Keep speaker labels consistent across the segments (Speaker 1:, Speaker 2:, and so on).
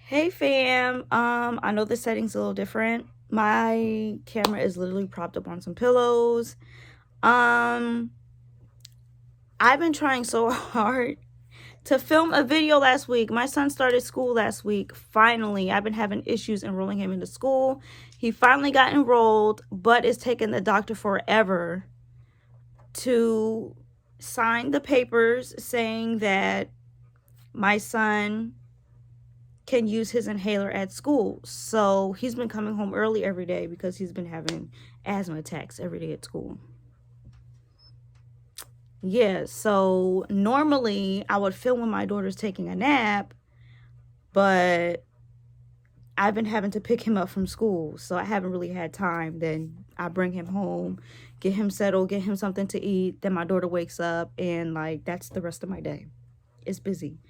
Speaker 1: Hey fam, I know the setting's a little different. My camera is literally propped up on some pillows. I've been trying so hard to film a video last week. My son started school last week. Finally, I've been having issues enrolling him into school. He finally got enrolled, but it's taken the doctor forever to sign the papers saying that my son can use his inhaler at school. So he's been coming home early every day because he's been having asthma attacks every day at school. Yeah, so normally I would film when my daughter's taking a nap, but I've been having to pick him up from school, so I haven't really had time. Then I bring him home, get him settled, get him something to eat, then my daughter wakes up, and like that's the rest of my day. It's busy.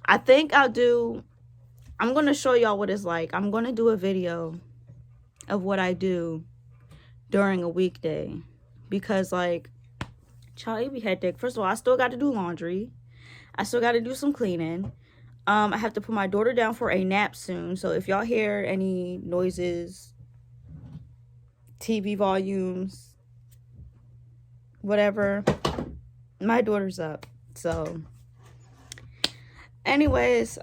Speaker 1: I think I'm going to show y'all what it's like. I'm going to do a video of what I do during a weekday because, like, child, it be hectic. First of all, I still got to do laundry. I still got to do some cleaning. I have to put my daughter down for a nap soon. So if y'all hear any noises, TV volumes, whatever, my daughter's up. So anyways,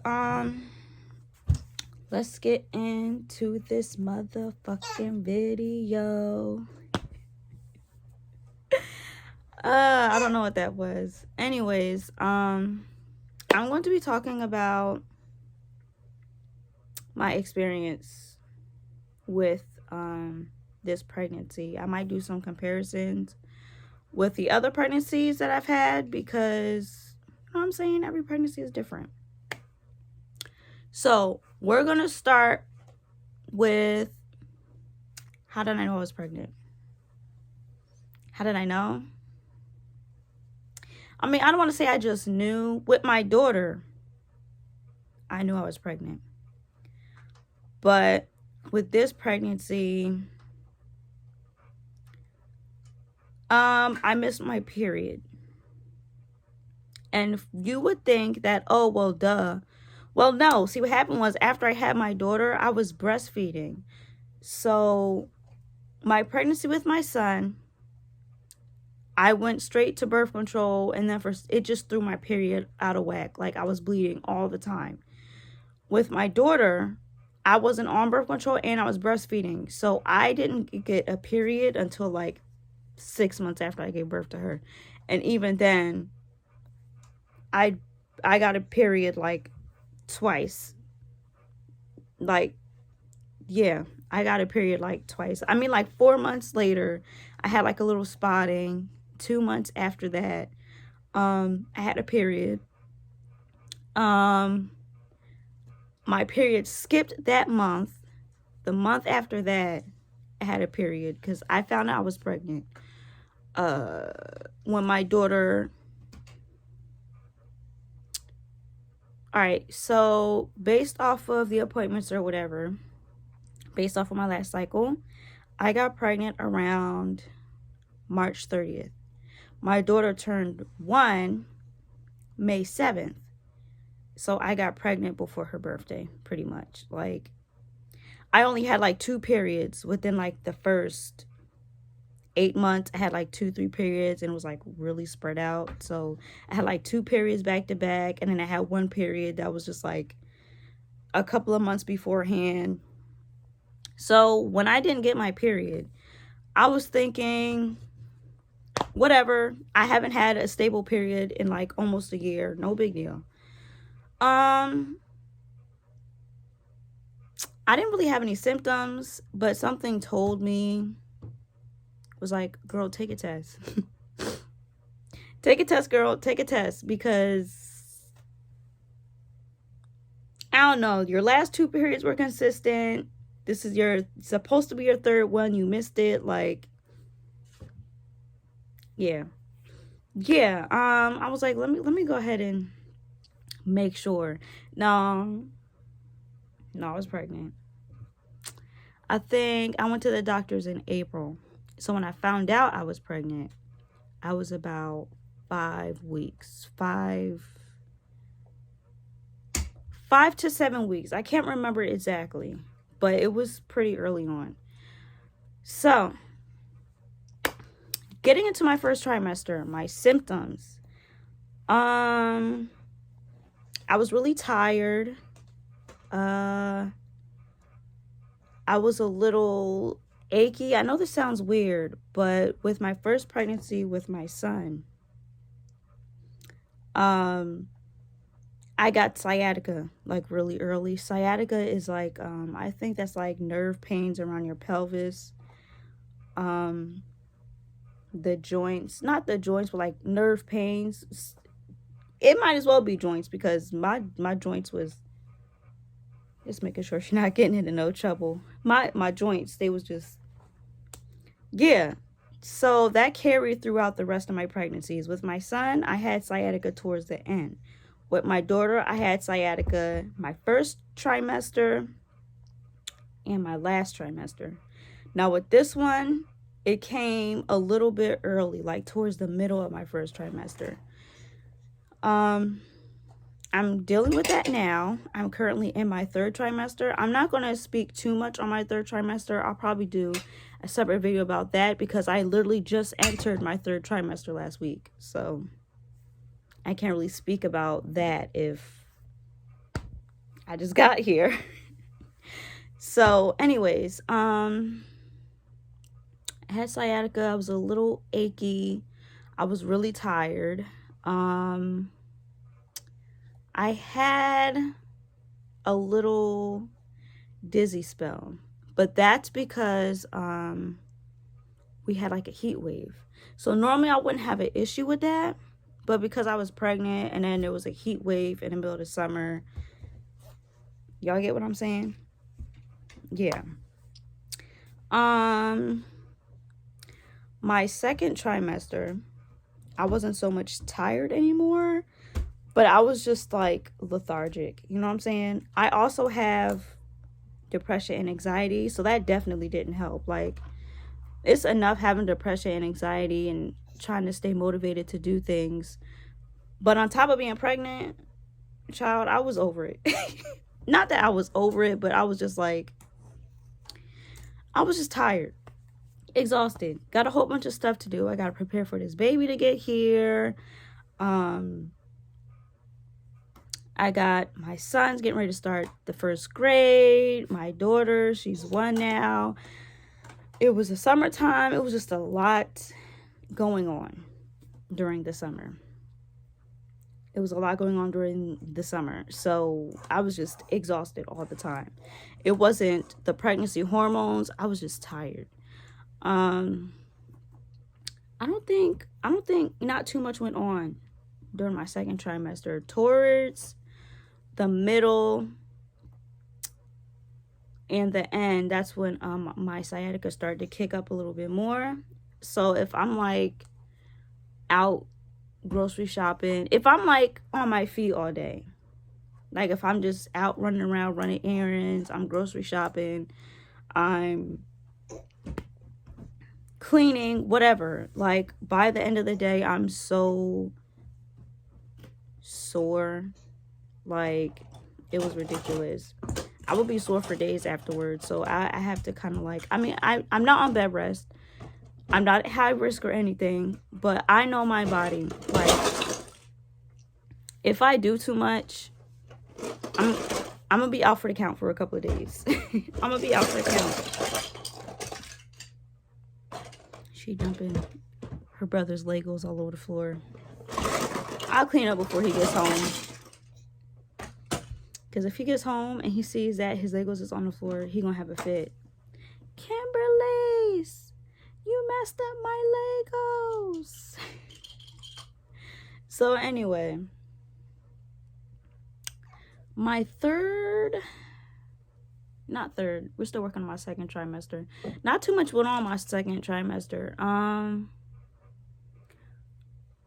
Speaker 1: let's get into this motherfucking video. I don't know what that was. Anyways, I'm going to be talking about my experience with this pregnancy. I might do some comparisons with the other pregnancies that I've had because, you know what I'm saying, every pregnancy is different. So we're going to start with how did I know I was pregnant? How did I know? I mean, I don't want to say I just knew. With my daughter, I knew I was pregnant. But with this pregnancy, I missed my period. And you would think that, oh, well, duh. Well, no. See, what happened was after I had my daughter, I was breastfeeding. So my pregnancy with my son, I went straight to birth control, and then it just threw my period out of whack. Like, I was bleeding all the time. With my daughter, I wasn't on birth control and I was breastfeeding. So I didn't get a period until like 6 months after I gave birth to her. And even then, I got a period like twice. Like, yeah, I got a period like twice. I mean, like 4 months later, I had like a little spotting. 2 months after that, I had a period. My period skipped that month. The month after that, I had a period because I found out I was pregnant when my daughter... All right, so based off of the appointments or whatever, based off of my last cycle, I got pregnant around March 30th. My daughter turned 1 May 7th. So I got pregnant before her birthday, pretty much. Like, I only had like 2 periods within like the first 8 months. I had like 2-3 periods, and it was like really spread out. So I had like 2 periods back to back, and then I had 1 period that was just like a couple of months beforehand. So when I didn't get my period, I was thinking, whatever, I haven't had a stable period in like almost a year, no big deal. I didn't really have any symptoms, but something told me, was like, girl, take a test. Take a test, girl, take a test, because I don't know, your last 2 periods were consistent. This is supposed to be your 3rd one, you missed it. Like, yeah, I was like, let me go ahead and make sure. No, I was pregnant. I think I went to the doctors in April. So when I found out I was pregnant, I was about 5 weeks. 5 to 7 weeks. I can't remember exactly, but it was pretty early on. So, getting into my first trimester, my symptoms. I was really tired. I was a little achy. I know this sounds weird, but with my first pregnancy with my son, I got sciatica like really early. Sciatica is like, I think that's like nerve pains around your pelvis. The joints, not the joints, but like nerve pains. It might as well be joints because my joints was, just making sure she's not getting into no trouble. My joints, they was just, yeah. So that carried throughout the rest of my pregnancies. With my son, I had sciatica towards the end. With my daughter, I had sciatica my first trimester and my last trimester. Now with this one, it came a little bit early, like towards the middle of my first trimester. I'm dealing with that now. I'm currently in my third trimester. I'm not going to speak too much on my third trimester. I'll probably do a separate video about that because I literally just entered my third trimester last week. So I can't really speak about that if I just got here. So anyways, I had sciatica. I was a little achy. I was really tired. I had a little dizzy spell, but that's because we had like a heat wave. So normally I wouldn't have an issue with that, but because I was pregnant and then there was a heat wave in the middle of the summer, y'all get what I'm saying? Yeah. My second trimester, I wasn't so much tired anymore, but I was just like lethargic. You know what I'm saying? I also have depression and anxiety, so that definitely didn't help. Like, it's enough having depression and anxiety and trying to stay motivated to do things. But on top of being pregnant, child, I was over it. Not that I was over it, but I was just like, I was just tired, exhausted. Got a whole bunch of stuff to do. I got to prepare for this baby to get here. I got my son's getting ready to start the first grade. My daughter, she's 1 now. It was the summertime. It was just a lot going on during the summer. It was a lot going on during the summer. So I was just exhausted all the time. It wasn't the pregnancy hormones. I was just tired. I don't think not too much went on during my second trimester. Towards the middle and the end, that's when my sciatica started to kick up a little bit more. So if I'm like out grocery shopping, if I'm like on my feet all day, like if I'm just out running around running errands, I'm grocery shopping, I'm cleaning, whatever, like by the end of the day I'm so sore, like it was ridiculous. I would be sore for days afterwards. So I have to kind of like, I mean, I'm not on bed rest, I'm not at high risk or anything, but I know my body. Like, if I do too much, I'm gonna be out for the count for a couple of days. I'm gonna be out for the count. She dumping her brother's Legos all over the floor. I'll clean up before he gets home. Because if he gets home and he sees that his Legos is on the floor, he gonna have a fit. Kimberly's, you messed up my Legos. So anyway, my we're still working on my second trimester. Not too much went on my second trimester.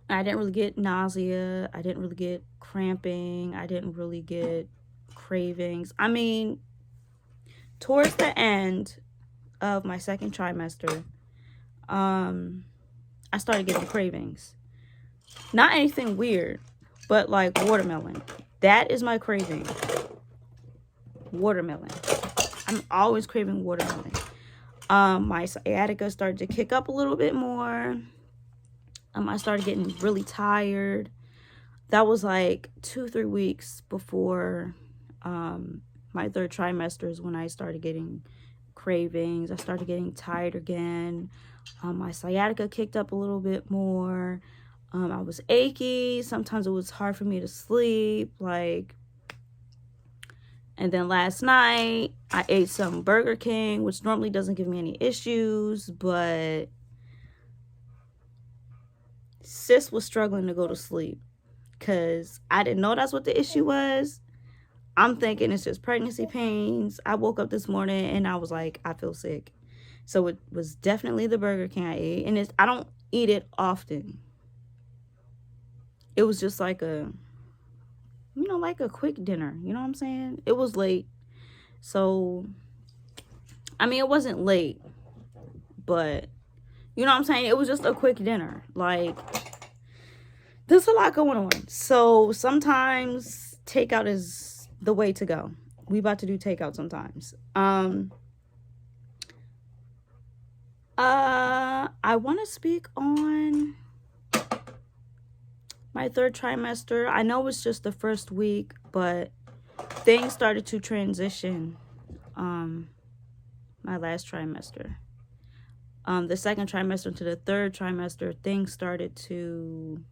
Speaker 1: I didn't really get nausea. I didn't really get cramping. I didn't really get cravings. I mean, towards the end of my second trimester, I started getting cravings. Not anything weird, but like watermelon. That is my craving. watermelon. I'm always craving watermelon. My sciatica started to kick up a little bit more. I started getting really tired. That was like 2-3 weeks before my third trimester is when I started getting cravings. I started getting tired again. My sciatica kicked up a little bit more. I was achy. Sometimes it was hard for me to sleep. And then last night I ate some Burger King, which normally doesn't give me any issues, but sis was struggling to go to sleep because I didn't know that's what the issue was. I'm thinking it's just pregnancy pains. I woke up this morning and I was like, I feel sick. So it was definitely the Burger King I ate. And I don't eat it often. It was just like a quick dinner. You know what I'm saying? It was late. So, I mean, it wasn't late. But, you know what I'm saying? It was just a quick dinner. Like, there's a lot going on. So, sometimes takeout is the way to go. We about to do takeout sometimes. I want to speak on my third trimester. I know it's just the first week, but things started to transition my last trimester. The second trimester to the third trimester, things started to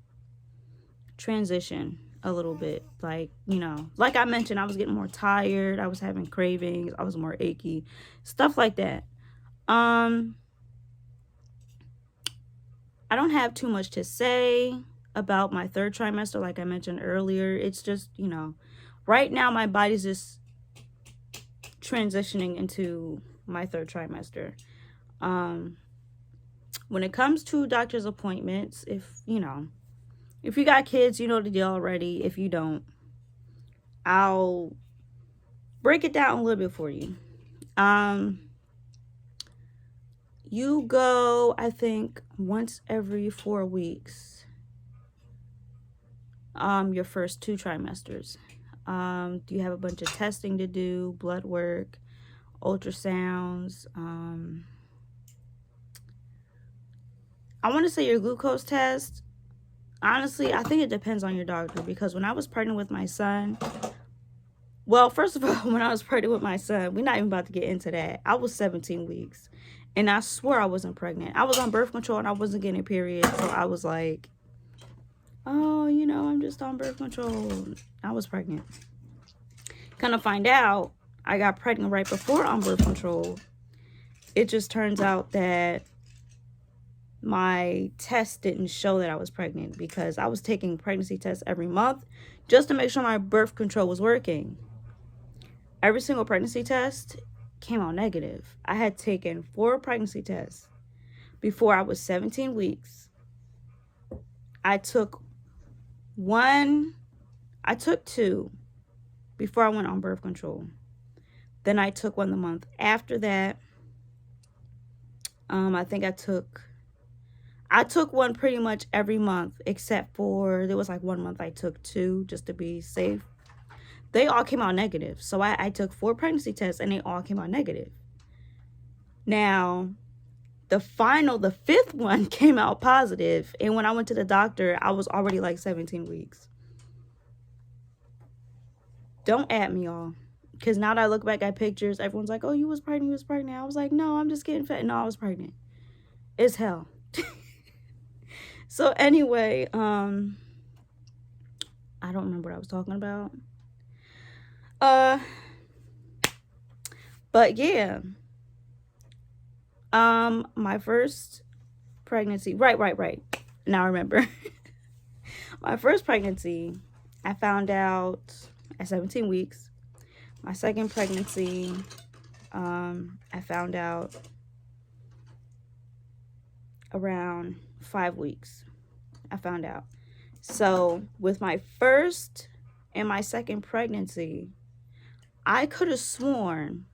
Speaker 1: transition a little bit. Like, like I mentioned, I was getting more tired. I was having cravings. I was more achy. Stuff like that. I don't have too much to say about my third trimester, like I mentioned earlier. It's just, right now my body's just transitioning into my third trimester. When it comes to doctor's appointments, if you got kids, you know the deal already. If you don't, I'll break it down a little bit for you. You go, I think, once every 4 weeks. Your first 2 trimesters. You have a bunch of testing to do, blood work, ultrasounds. I want to say your glucose test. Honestly, I think it depends on your doctor, because when I was pregnant with my son, well, first of all, when I was pregnant with my son, we're not even about to get into that. I was 17 weeks, and I swear I wasn't pregnant. I was on birth control, and I wasn't getting a period, so I was like, oh, I'm just on birth control. I was pregnant. Kind of find out, I got pregnant right before on birth control. It just turns out that my test didn't show that I was pregnant, because I was taking pregnancy tests every month just to make sure my birth control was working. Every single pregnancy test came out negative. I had taken 4 pregnancy tests before I was 17 weeks. I took 2 before I went on birth control. Then I took 1 the month after that. I think I took 1 pretty much every month, except for there was like 1 month I took 2 just to be safe. They all came out negative. So I took 4 pregnancy tests and they all came out negative. Now, the 5th one came out positive. And when I went to the doctor, I was already like 17 weeks. Don't at me, y'all. Because now that I look back at pictures, everyone's like, oh, you was pregnant. I was like, no, I'm just getting fat. No, I was pregnant. It's hell. So anyway, I don't remember what I was talking about. But yeah. My first pregnancy. Right. Now I remember. My first pregnancy, I found out at 17 weeks. My second pregnancy, I found out around 5 weeks. I found out. So with my first and my second pregnancy, I could have sworn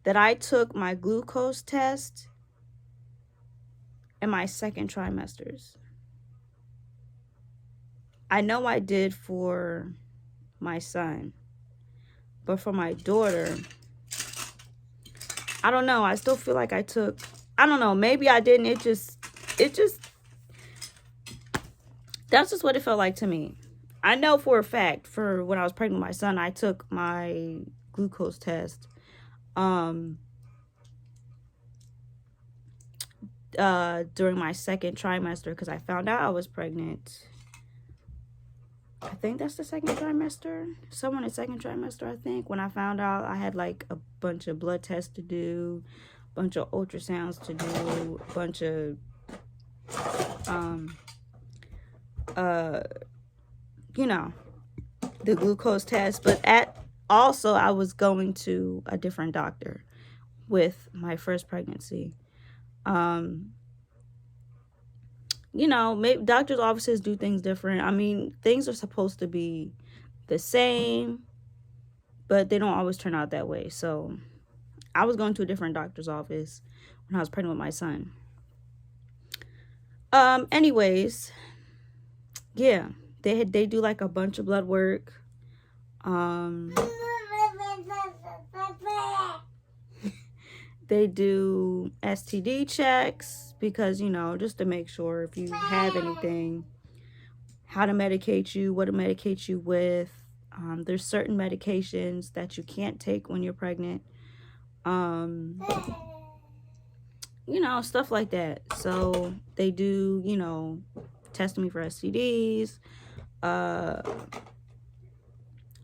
Speaker 1: that I took my glucose test in my second trimesters. I know I did for my son, But for my daughter, I don't know. I still feel like I took, I don't know, maybe I didn't. It just, that's just what it felt like to me. I know for a fact, for when I was pregnant with my son, I took my glucose test during my second trimester, because I found out I was pregnant. I think that's the second trimester. Somewhere in the second trimester, I think. When I found out, I had like a bunch of blood tests to do, a bunch of ultrasounds to do, a bunch of you know, the glucose test. But also I was going to a different doctor with my first pregnancy. You know, maybe doctors' offices do things different. I mean, things are supposed to be the same, but they don't always turn out that way. So I was going to a different doctor's office when I was pregnant with my son. Anyways, yeah, they do like a bunch of blood work. They do STD checks because, you know, just to make sure if you have anything, how to medicate you, what to medicate you with. There's certain medications that you can't take when you're pregnant. You know, stuff like that. So they do, you know, testing me for STDs.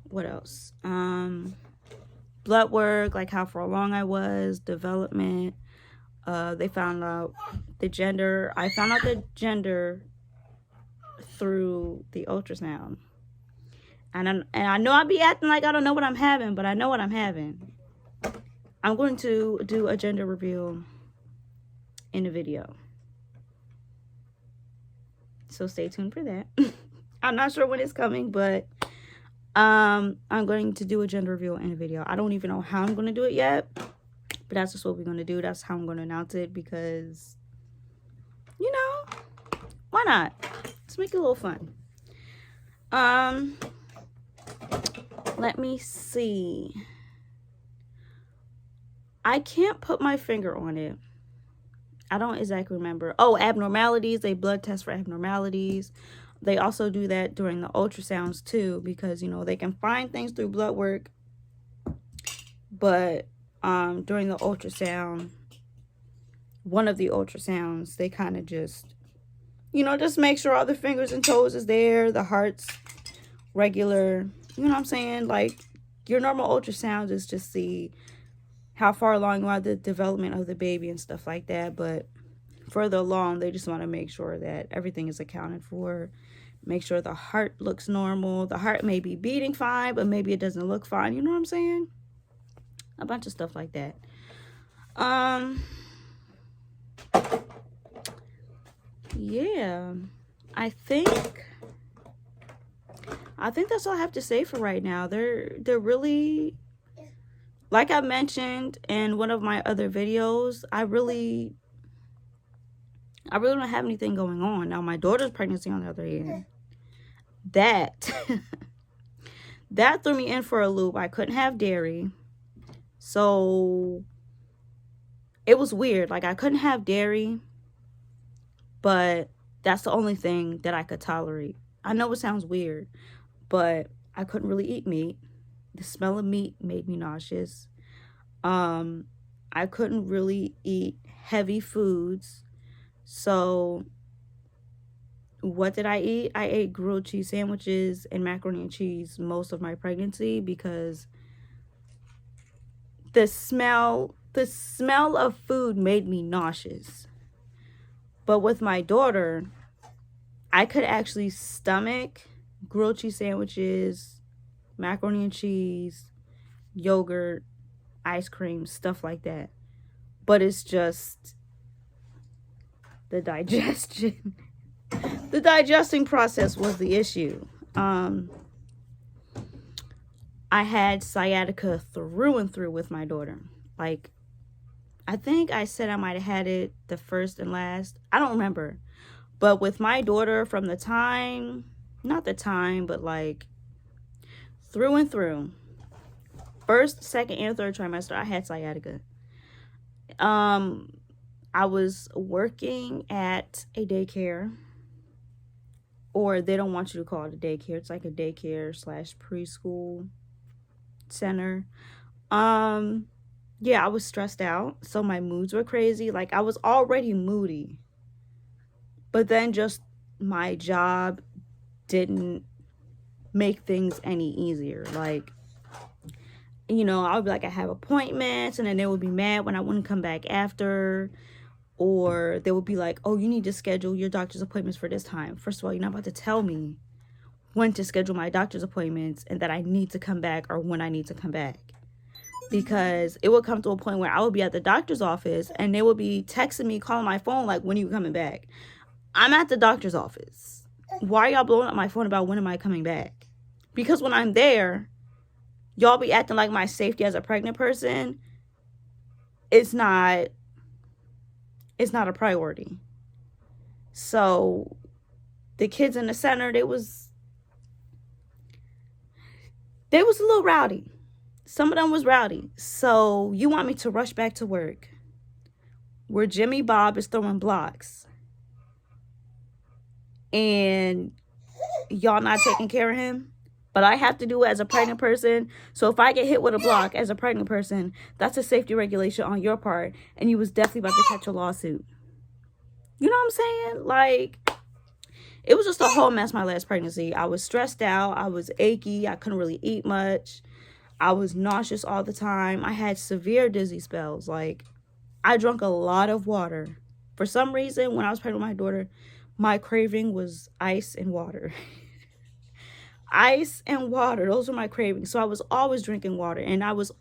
Speaker 1: What else? Blood work, like how far along I was, development. They found out the gender. I found out the gender through the ultrasound. And I know I'd be acting like I don't know what I'm having, but I know what I'm having. I'm going to do a gender reveal in a video. So stay tuned for that. I'm not sure when it's coming, but I'm going to do a gender reveal in a video. I don't even know how I'm going to do it yet, but that's just what we're going to do. That's how I'm going to announce it because, you know, why not? Let's make it a little fun. Let me see. I can't put my finger on it. I don't exactly remember. Oh, abnormalities. They blood test for abnormalities. They also do that during the ultrasounds too, because, you know, they can find things through blood work. But during the ultrasound, one of the ultrasounds, they kind of just, you know, just make sure all the fingers and toes is there, the heart's regular. You know what I'm saying? Like, your normal ultrasound is just see how far along you are, the development of the baby and stuff like that. But further along, they just want to make sure that everything is accounted for. Make sure the heart looks normal. The heart may be beating fine, but maybe it doesn't look fine. You know what I'm saying? A bunch of stuff like that. Yeah, I think that's all I have to say for right now. They're really, like I mentioned in one of my other videos, I really don't have anything going on. Now, my daughter's pregnancy, on the other hand, that threw me in for a loop. I couldn't have dairy. So it was weird. Like, I couldn't have dairy, but that's the only thing that I could tolerate. I know it sounds weird, but I couldn't really eat meat. The smell of meat made me nauseous. I couldn't really eat heavy foods. So what did I eat? I ate grilled cheese sandwiches and macaroni and cheese most of my pregnancy because the smell of food made me nauseous. But with my daughter, I could actually stomach grilled cheese sandwiches, macaroni and cheese, yogurt, ice cream, stuff like that. But it's just the digestion. The digesting process was the issue. I had sciatica through and through with my daughter. Like, I think I said I might have had it the first and last. I don't remember. But with my daughter, from the time, not the time, but like through and through, first, second, and third trimester, I had sciatica. I was working at a daycare, or they don't want you to call it a daycare. It's like a daycare slash preschool center. Yeah, I was stressed out, so my moods were crazy. Like, I was already moody, but then just my job didn't make things any easier. Like, you know, I would be like, I have appointments, and then they would be mad when I wouldn't come back after. Or they would be like, oh, you need to schedule your doctor's appointments for this time. First of all, you're not about to tell me when to schedule my doctor's appointments and that I need to come back or when I need to come back. Because it would come to a point where I would be at the doctor's office and they would be texting me, calling my phone, like, when are you coming back? I'm at the doctor's office. Why are y'all blowing up my phone about when am I coming back? Because when I'm there, y'all be acting like my safety as a pregnant person is not a priority. So the kids in the center, they was a little rowdy. Some of them was rowdy. So you want me to rush back to work where Jimmy Bob is throwing blocks and y'all not taking care of him? But I have to do it as a pregnant person. So if I get hit with a block as a pregnant person, that's a safety regulation on your part. And you was definitely about to catch a lawsuit. You know what I'm saying? Like, it was just a whole mess my last pregnancy. I was stressed out. I was achy. I couldn't really eat much. I was nauseous all the time. I had severe dizzy spells. Like, I drank a lot of water. For some reason, when I was pregnant with my daughter, my craving was ice and water. Ice and water, those were my cravings. So I was always drinking water, and I was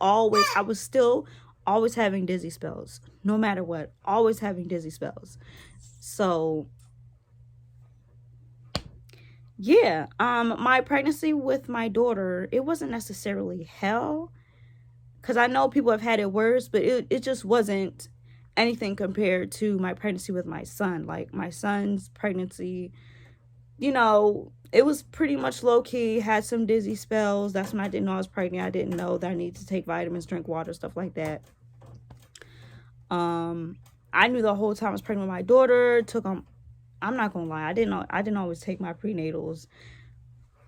Speaker 1: still always having dizzy spells, no matter what, always having dizzy spells. So yeah, my pregnancy with my daughter, it wasn't necessarily hell, because I know people have had it worse, but it just wasn't anything compared to my pregnancy with my son. Like, my son's pregnancy, you know, it was pretty much low-key, had some dizzy spells. That's when I didn't know I was pregnant. I didn't know that I needed to take vitamins, drink water, stuff like that. I knew the whole time I was pregnant with my daughter. I'm not gonna lie, I didn't always take my prenatals.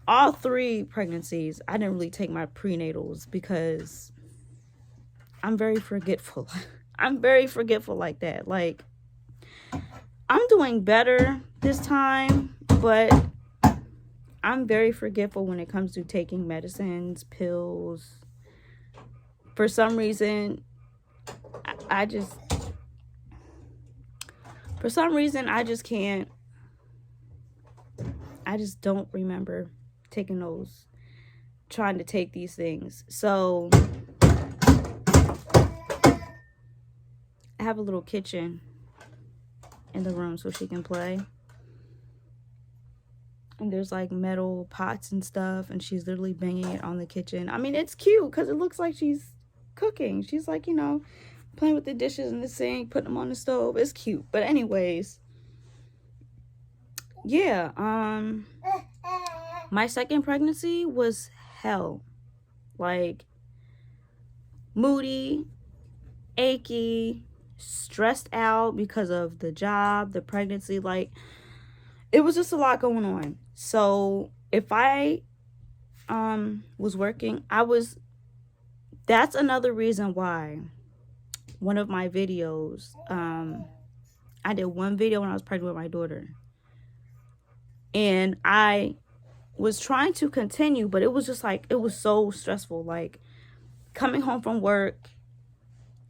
Speaker 1: All 3 pregnancies, I didn't really take my prenatals because I'm very forgetful. I'm very forgetful like that. Like, I'm doing better this time, but I'm very forgetful when it comes to taking medicines, pills. For some reason, I just can't. I just don't remember taking those, trying to take these things. So I have a little kitchen in the room so she can play. And there's like metal pots and stuff, and she's literally banging it on the kitchen. I mean, it's cute because it looks like she's cooking. She's like, you know, playing with the dishes in the sink, putting them on the stove. It's cute. But anyways, yeah, my second pregnancy was hell. Like, moody, achy, stressed out because of the job, the pregnancy. Like, it was just a lot going on. So if I was working, that's another reason why one of my videos, I did one video when I was pregnant with my daughter, and I was trying to continue, but it was just like, it was so stressful. Like, coming home from work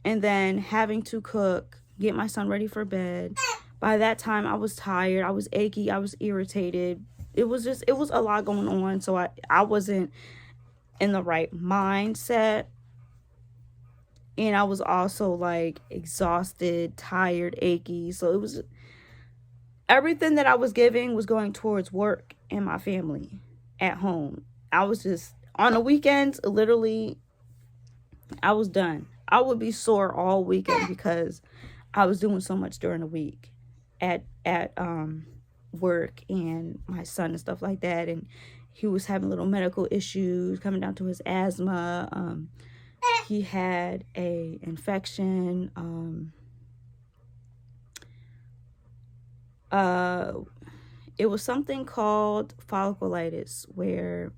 Speaker 1: and then having to cook, get my son ready for bed. By that time, I was tired, I was achy, I was irritated. It was a lot going on. So I wasn't in the right mindset. And I was also like exhausted, tired, achy. So it was, everything that I was giving was going towards work and my family at home. I was just, on the weekends, literally, I was done. I would be sore all weekend because I was doing so much during the week at work and my son and stuff like that. And he was having little medical issues, coming down to his asthma. he had a infection. It was something called folliculitis, where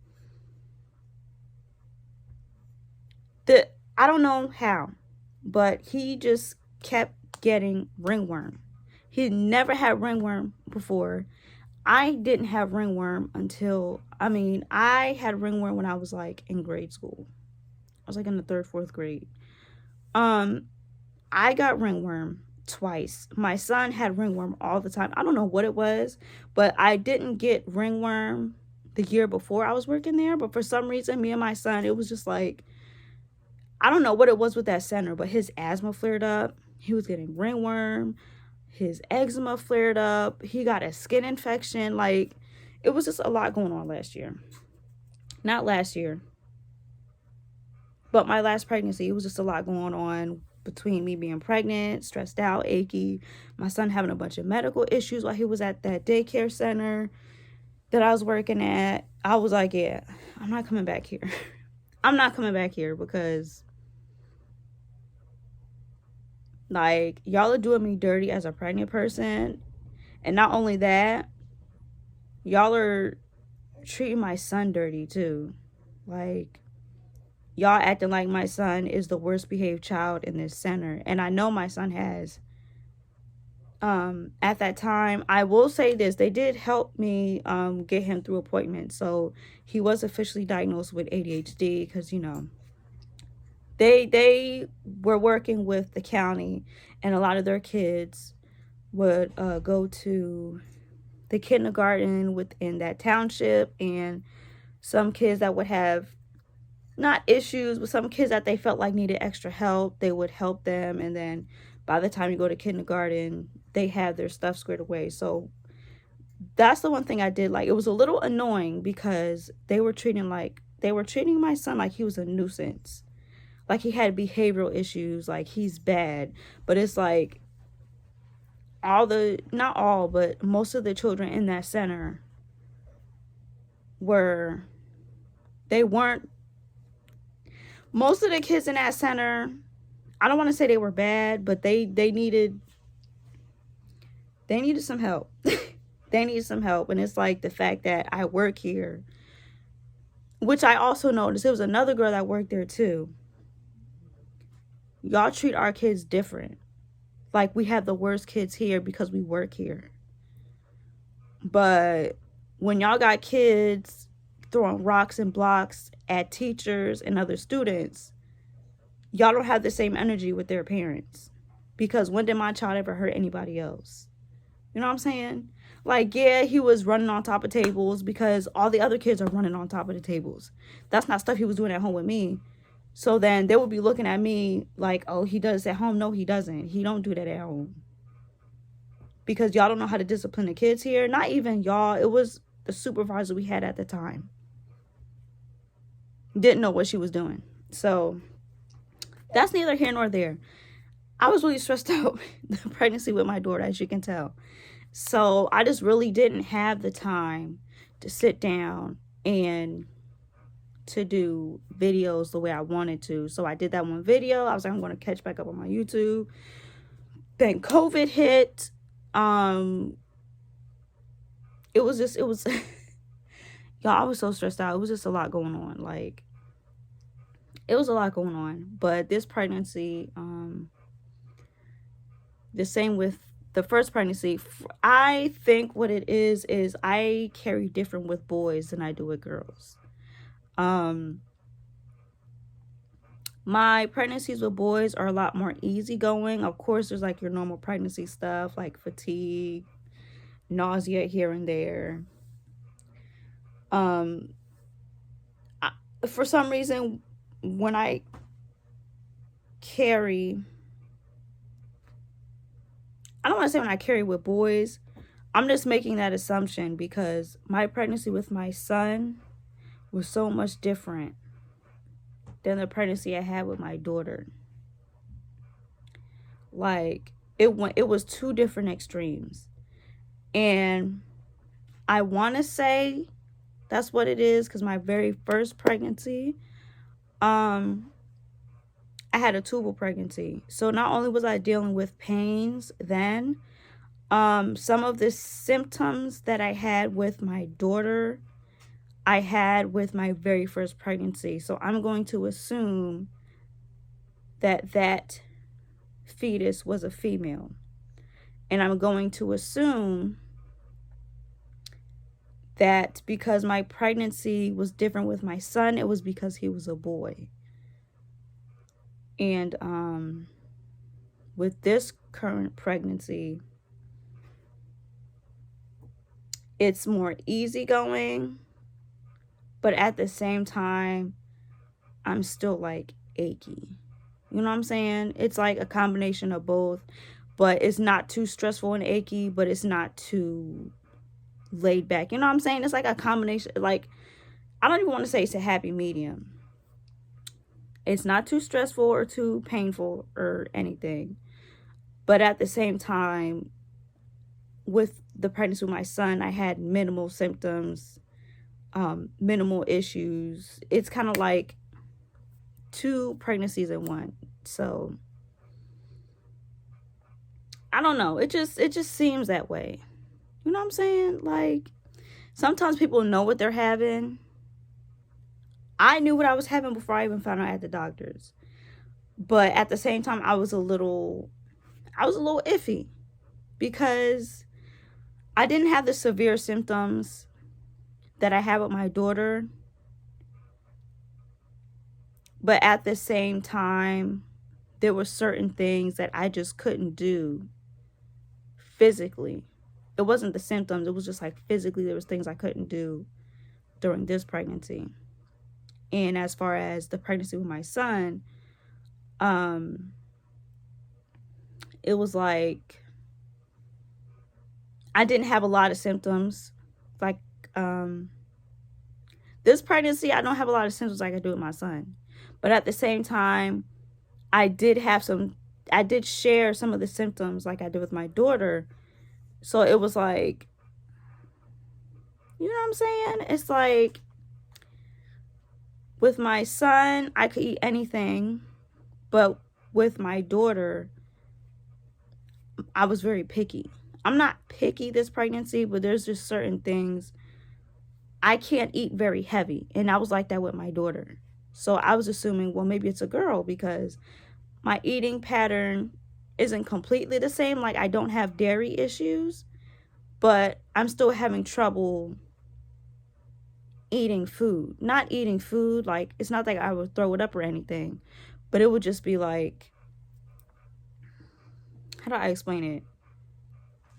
Speaker 1: I don't know how, but he just kept getting ringworm. He never had ringworm before. I didn't have ringworm until, I had ringworm when I was like in grade school. I was like in the third, fourth grade. I got ringworm twice. My son had ringworm all the time. I don't know what it was, but I didn't get ringworm the year before I was working there. But for some reason, me and my son, it was just like, I don't know what it was with that center, but his asthma flared up. He was getting ringworm. His eczema flared up. He got a skin infection. Like, it was just a lot going on last year. Not last year, but my last pregnancy. It was just a lot going on between me being pregnant, stressed out, achy, my son having a bunch of medical issues while he was at that daycare center that I was working at. I was like, yeah, I'm not coming back here. I'm not coming back here because, like, y'all are doing me dirty as a pregnant person. And not only that, y'all are treating my son dirty too. Like, y'all acting like my son is the worst behaved child in this center. And I know my son has. At that time, I will say this, they did help me get him through appointments. So he was officially diagnosed with ADHD because, you know, they were working with the county, and a lot of their kids would go to the kindergarten within that township, and some kids that would have not issues, but some kids that they felt like needed extra help, they would help them. And then by the time you go to kindergarten, they have their stuff squared away. So that's the one thing I did like. It was a little annoying because they were treating my son like he was a nuisance. Like he had behavioral issues, like he's bad. But it's like not all, but most of the children in that center most of the kids in that center, I don't want to say they were bad, but they needed some help. They needed some help. And it's like the fact that I work here, which I also noticed, there was another girl that worked there too. Y'all treat our kids different. Like we have the worst kids here because we work here. But when y'all got kids throwing rocks and blocks at teachers and other students, y'all don't have the same energy with their parents. Because when did my child ever hurt anybody else? You know what I'm saying? Like, yeah, he was running on top of tables because all the other kids are running on top of the tables. That's not stuff he was doing at home with me. So then they would be looking at me like, oh, he does at home. No, he doesn't. He don't do that at home. Because y'all don't know how to discipline the kids here. Not even y'all. It was the supervisor we had at the time. Didn't know what she was doing. So that's neither here nor there. I was really stressed out the pregnancy with my daughter, as you can tell. So I just really didn't have the time to sit down and to do videos the way I wanted to. So I did that one video. I was like, I'm going to catch back up on my YouTube. Then COVID hit. It was y'all, I was so stressed out. It was just a lot going on. Like, it was a lot going on. But this pregnancy, the same with the first pregnancy, I think what it is I carry different with boys than I do with girls. My pregnancies with boys are a lot more easygoing. Of course, there's like your normal pregnancy stuff, like fatigue, nausea here and there. For some reason, when I carry, I don't want to say when I carry with boys, I'm just making that assumption because my pregnancy with my son was so much different than the pregnancy I had with my daughter. Like, it was two different extremes. And I want to say that's what it is because my very first pregnancy, I had a tubal pregnancy. So not only was I dealing with pains then, some of the symptoms that I had with my daughter, I had with my very first pregnancy. So I'm going to assume that that fetus was a female. And I'm going to assume that because my pregnancy was different with my son, it was because he was a boy. And with this current pregnancy, it's more easygoing, but at the same time, I'm still like achy. You know what I'm saying? It's like a combination of both, but it's not too stressful and achy, but it's not too laid back. You know what I'm saying? It's like a combination. Like, I don't even want to say it's a happy medium. It's not too stressful or too painful or anything. But at the same time, with the pregnancy with my son, I had minimal symptoms, minimal issues. It's kind of like 2 pregnancies in one. So I don't know. It just seems that way. You know what I'm saying? Like, sometimes people know what they're having. I knew what I was having before I even found out at the doctor's. But at the same time, I was a little iffy because I didn't have the severe symptoms that I had with my daughter. But at the same time, there were certain things that I just couldn't do physically. It wasn't the symptoms. It was just like physically there was things I couldn't do during this pregnancy. And as far as the pregnancy with my son, it was like I didn't have a lot of symptoms. Like this pregnancy, I don't have a lot of symptoms like I do with my son. But at the same time, I did share some of the symptoms like I did with my daughter. So it was like, you know what I'm saying? It's like with my son, I could eat anything. But with my daughter, I was very picky. I'm not picky this pregnancy, but there's just certain things I can't eat very heavy. And I was like that with my daughter. So I was assuming, well, maybe it's a girl because my eating pattern isn't completely the same. Like, I don't have dairy issues, but I'm still having trouble eating food. Not eating food, like, it's not like I would throw it up or anything, but it would just be like, how do I explain it?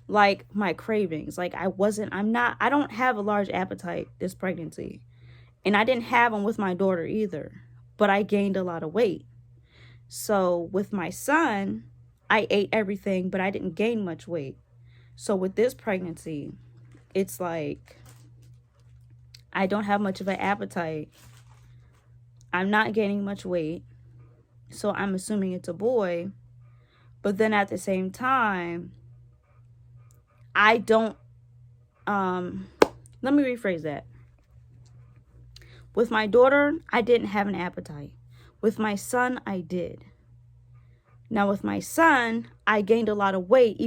Speaker 1: Like my cravings. Like I don't have a large appetite this pregnancy. And I didn't have them with my daughter either, but I gained a lot of weight. So with my son, I ate everything, but I didn't gain much weight. So with this pregnancy, it's like I don't have much of an appetite. I'm not gaining much weight. So I'm assuming it's a boy. But then at the same time, I don't, let me rephrase that. With my daughter, I didn't have an appetite. With my son, I did. Now with my son, I gained a lot of weight.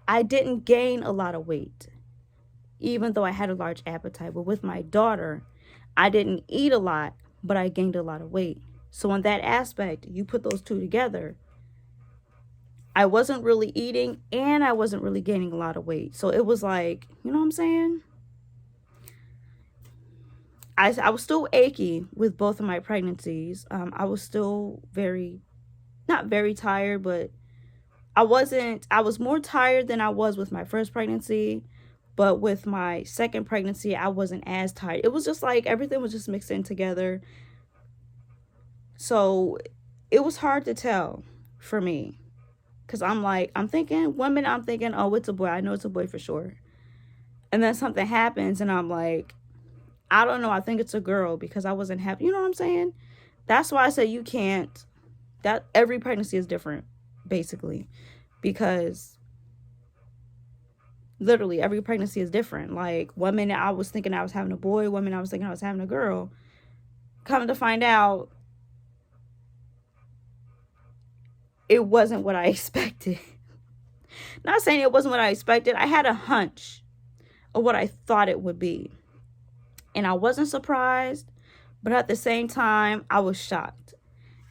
Speaker 1: I didn't gain a lot of weight, even though I had a large appetite. But with my daughter, I didn't eat a lot, but I gained a lot of weight. So in that aspect, you put those two together, I wasn't really eating and I wasn't really gaining a lot of weight. So it was like, you know what I'm saying? I was still achy with both of my pregnancies. I was still not very tired, but I was more tired than I was with my first pregnancy. But with my second pregnancy, I wasn't as tired. It was just like everything was just mixed in together. So it was hard to tell for me. Because I'm thinking, oh, it's a boy. I know it's a boy for sure. And then something happens and I'm like, I don't know. I think it's a girl because I wasn't happy. You know what I'm saying? That's why I say you can't. That every pregnancy is different, basically. Because literally every pregnancy is different. Like 1 minute I was thinking I was having a boy. 1 minute I was thinking I was having a girl. Coming to find out, it wasn't what I expected. Not saying it wasn't what I expected. I had a hunch of what I thought it would be. And I wasn't surprised, but at the same time, I was shocked.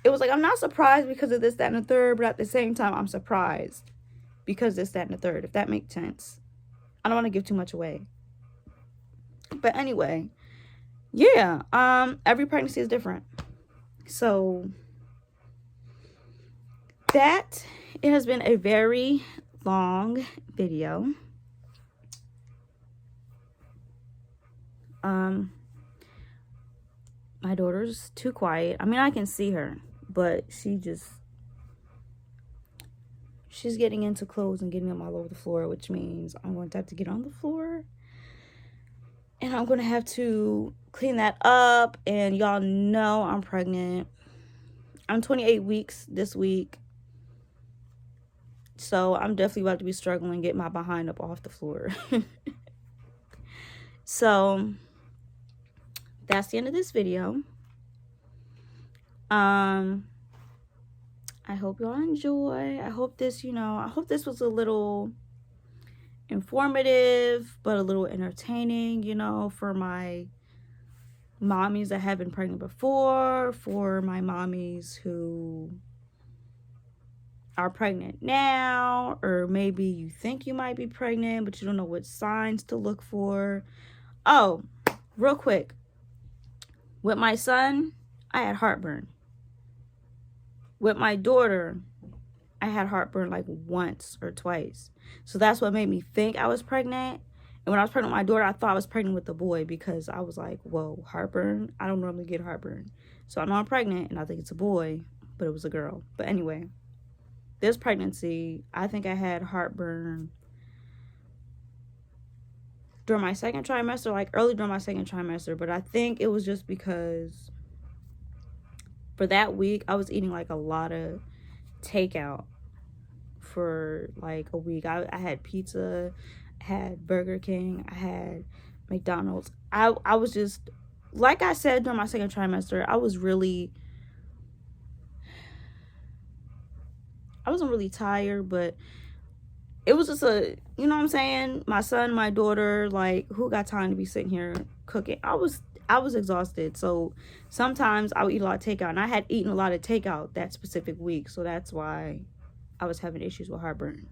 Speaker 1: It was like, I'm not surprised because of this, that, and the third, but at the same time, I'm surprised because this, that, and the third, if that makes sense. I don't want to give too much away. But anyway, yeah, every pregnancy is different. So that, it has been a very long video. My daughter's too quiet. I mean, I can see her, but she's getting into clothes and getting them all over the floor, which means I'm going to have to get on the floor and I'm going to have to clean that up. And y'all know I'm pregnant. I'm 28 weeks this week. So I'm definitely about to be struggling to get my behind up off the floor. So that's the end of this video. I hope y'all enjoy. I hope this, I hope this was a little informative, but a little entertaining, for my mommies that have been pregnant before, for my mommies who are pregnant now, or maybe you think you might be pregnant, but you don't know what signs to look for. Oh, real quick. With my son, I had heartburn. With my daughter, I had heartburn like once or twice. So that's what made me think I was pregnant. And when I was pregnant with my daughter, I thought I was pregnant with a boy because I was like, whoa, heartburn? I don't normally get heartburn. So I know I'm pregnant and I think it's a boy, but it was a girl. But anyway, this pregnancy, I think I had heartburn during my second trimester, like early during my second trimester. But I think it was just because for that week, I was eating like a lot of takeout for like a week. I had pizza, I had Burger King, I had McDonald's. I was just, like I said during my second trimester, I wasn't really tired, but it was just you know what I'm saying? My son, my daughter, like, who got time to be sitting here cooking? I was exhausted. So sometimes I would eat a lot of takeout, and I had eaten a lot of takeout that specific week. So that's why I was having issues with heartburn,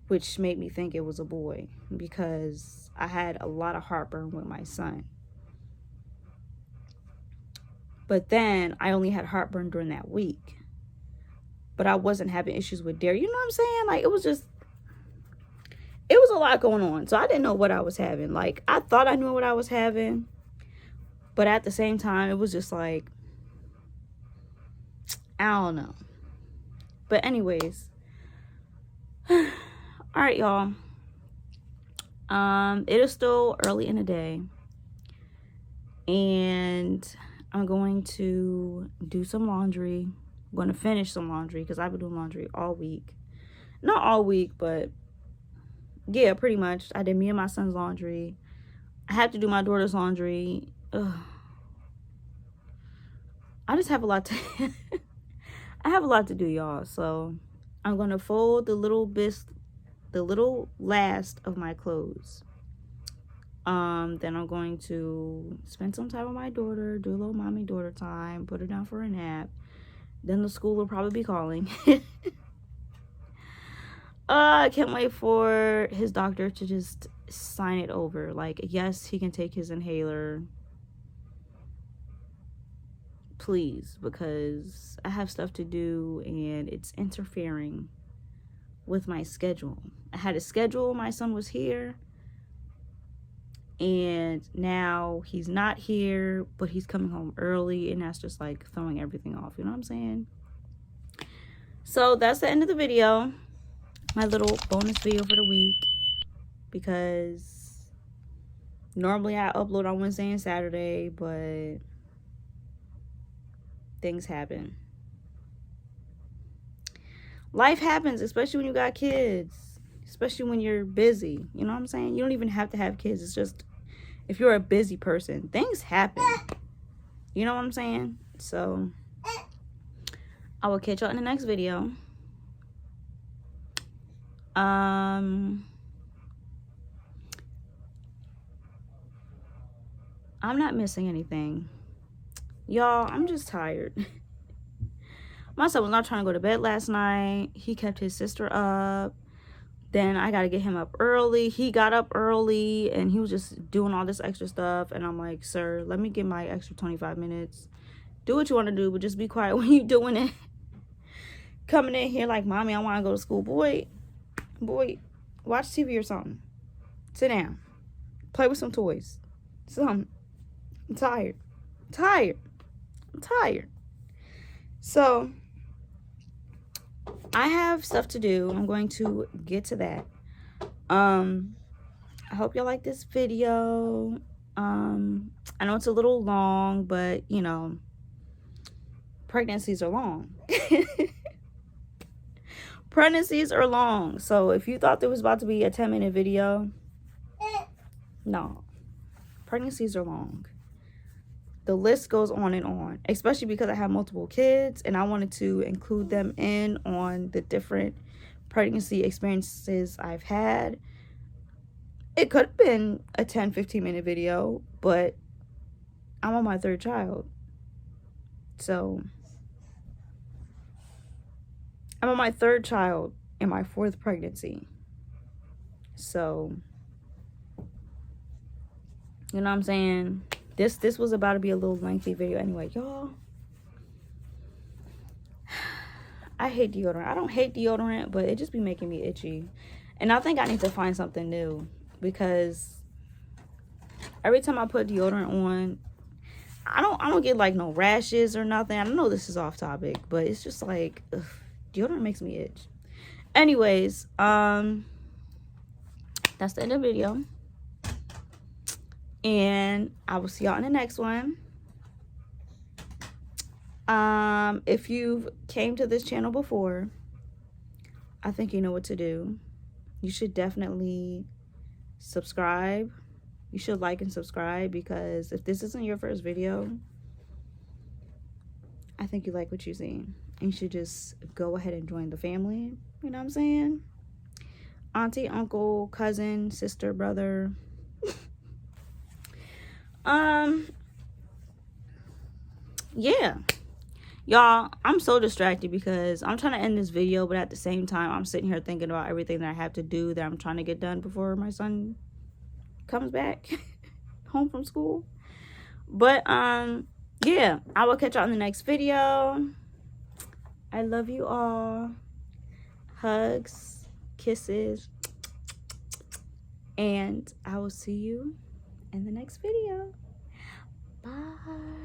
Speaker 1: which made me think it was a boy because I had a lot of heartburn with my son. But then I only had heartburn during that week. But I wasn't having issues with dairy. You know what I'm saying? Like, it was a lot going on. So I didn't know what I was having. Like, I thought I knew what I was having. But at the same time, it was just like, I don't know. But anyways. All right, y'all. It is still early in the day. And I'm going to do some laundry. I'm going to finish some laundry because I've been doing laundry all week. Not all week, but yeah, pretty much. I did me and my son's laundry. I have to do my daughter's laundry. Ugh. I just have a lot to I have a lot to do, y'all. So I'm going to fold the little last of my clothes. Then I'm going to spend some time with my daughter, do a little mommy daughter time, put her down for a nap. Then the school will probably be calling. I can't wait for his doctor to just sign it over. Like, yes, he can take his inhaler. Please, because I have stuff to do and it's interfering with my schedule. I had a schedule, my son was here. And now he's not here, but he's coming home early, and that's just like throwing everything off. You know what I'm saying? So that's the end of the video. My little bonus video for the week. Because normally I upload on Wednesday and Saturday, but things happen. Life happens, especially when you got kids. Especially when you're busy. You know what I'm saying? You don't even have to have kids. It's just, if you're a busy person, things happen. You know what I'm saying? So, I will catch y'all in the next video. I'm not missing anything. Y'all, I'm just tired. My son was not trying to go to bed last night. He kept his sister up. Then I got to get him up early. He got up early and he was just doing all this extra stuff. And I'm like, sir, let me get my extra 25 minutes. Do what you want to do, but just be quiet when you're doing it. Coming in here like, mommy, I want to go to school. Boy, watch TV or something. Sit down. Play with some toys. Something. I'm tired. I'm tired. So I have stuff to do. I'm going to get to that. I hope y'all like this video. I know it's a little long, but you know, pregnancies are long. Pregnancies are long. So if you thought there was about to be a 10-minute video, no. Pregnancies are long. The list goes on and on, especially because I have multiple kids and I wanted to include them in on the different pregnancy experiences I've had. It could have been a 10-15 minute video, but I'm on my third child. So I'm on my third child in my fourth pregnancy. So, you know what I'm saying? This was about to be a little lengthy video anyway, y'all. I hate deodorant. I don't hate deodorant, but it just be making me itchy. And I think I need to find something new because every time I put deodorant on, I don't get like no rashes or nothing. I know this is off topic, but it's just like, ugh, deodorant makes me itch. Anyways, that's the end of the video. And I will see y'all in the next one. If you've came to this channel before, I think you know what to do. You should definitely subscribe. You should like and subscribe, because if this isn't your first video, I think you like what you see. And you should just go ahead and join the family. You know what I'm saying? Auntie, uncle, cousin, sister, brother. Yeah. Y'all, I'm so distracted because I'm trying to end this video, but at the same time, I'm sitting here thinking about everything that I have to do that I'm trying to get done before my son comes back home from school. But, yeah, I will catch y'all in the next video. I love you all. Hugs, kisses, and I will see you in the next video. Bye.